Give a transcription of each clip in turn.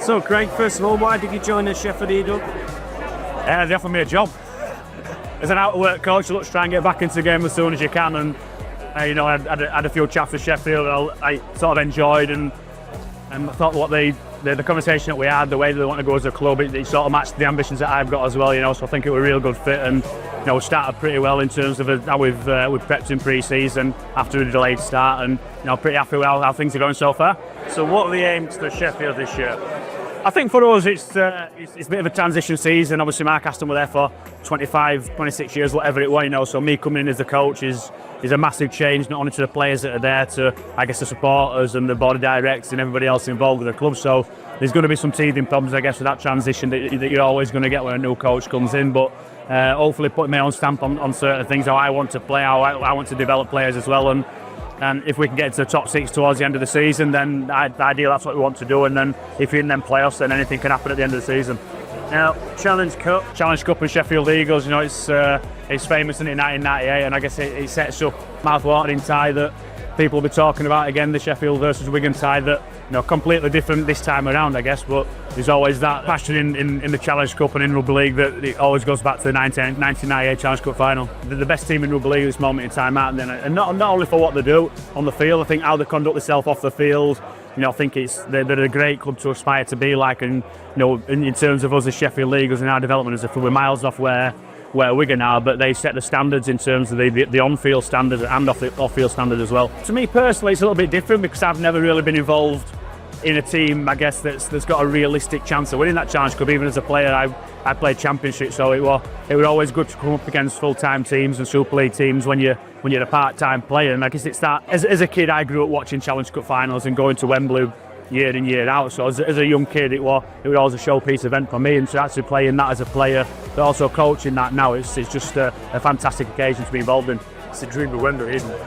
So, Craig, first of all, why did you join the Sheffield Eagles? They offered me a job. As an out-of-work coach, you look to try and get back into the game as soon as you can. And I had a few chats with Sheffield. I sort of enjoyed, and I thought what the conversation that we had, the way that they want to go as a club, it sort of matched the ambitions that I've got as well. So I think it was a real good fit, and we started pretty well in terms of how we've prepped in pre-season after a delayed start, and pretty happy with how things are going so far. So, what are the aims for Sheffield this year? I think for us it's a bit of a transition season. Obviously Mark Aston were there for 25, 26 years, whatever it was, so me coming in as a coach is a massive change, not only to the players that are there, to I guess the supporters and the board of directors and everybody else involved with the club. So there's going to be some teething problems, I guess, with that transition that you're always going to get when a new coach comes in, but hopefully putting my own stamp on certain things, how I want to play, how I want to develop players as well, and if we can get into the top six towards the end of the season, then ideally that's what we want to do. And then if you're in them playoffs, then anything can happen at the end of the season. Now, Challenge Cup and Sheffield Eagles, it's famous in 1998, and I guess it sets up mouth-watering tie that people will be talking about again, the Sheffield versus Wigan tie that completely different this time around, I guess, but there's always that passion in the Challenge Cup and in Rugby League that it always goes back to the 1998 Challenge Cup final. They're the best team in Rugby League at this moment in time, and not only for what they do on the field, I think how they conduct themselves off the field. I think they're a great club to aspire to be like, and in terms of us as Sheffield Eagles and our development as a club, we're miles off where Wigan are, but they set the standards in terms of the on-field standard and off-field standard as well. To me personally, it's a little bit different because I've never really been involved in a team, I guess, that's got a realistic chance of winning that Challenge Cup. Even as a player, I played Championship, so it was always good to come up against full-time teams and Super League teams when you're a part-time player. And I guess it's that. As a kid, I grew up watching Challenge Cup finals and going to Wembley year in, year out. So as a young kid, it was always a showpiece event for me, and to actually play in that as a player, but also coaching that now, it's just a fantastic occasion to be involved in. It's a dream of Wembley, isn't it?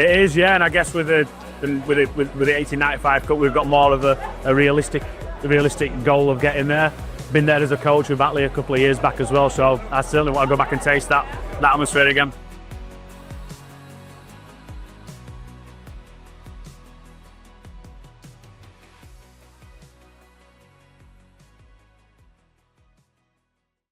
It is, yeah, and I guess with the 1895 Cup, we've got more of a realistic goal of getting there. Been there as a coach with Batley a couple of years back as well, so I certainly want to go back and taste that atmosphere again.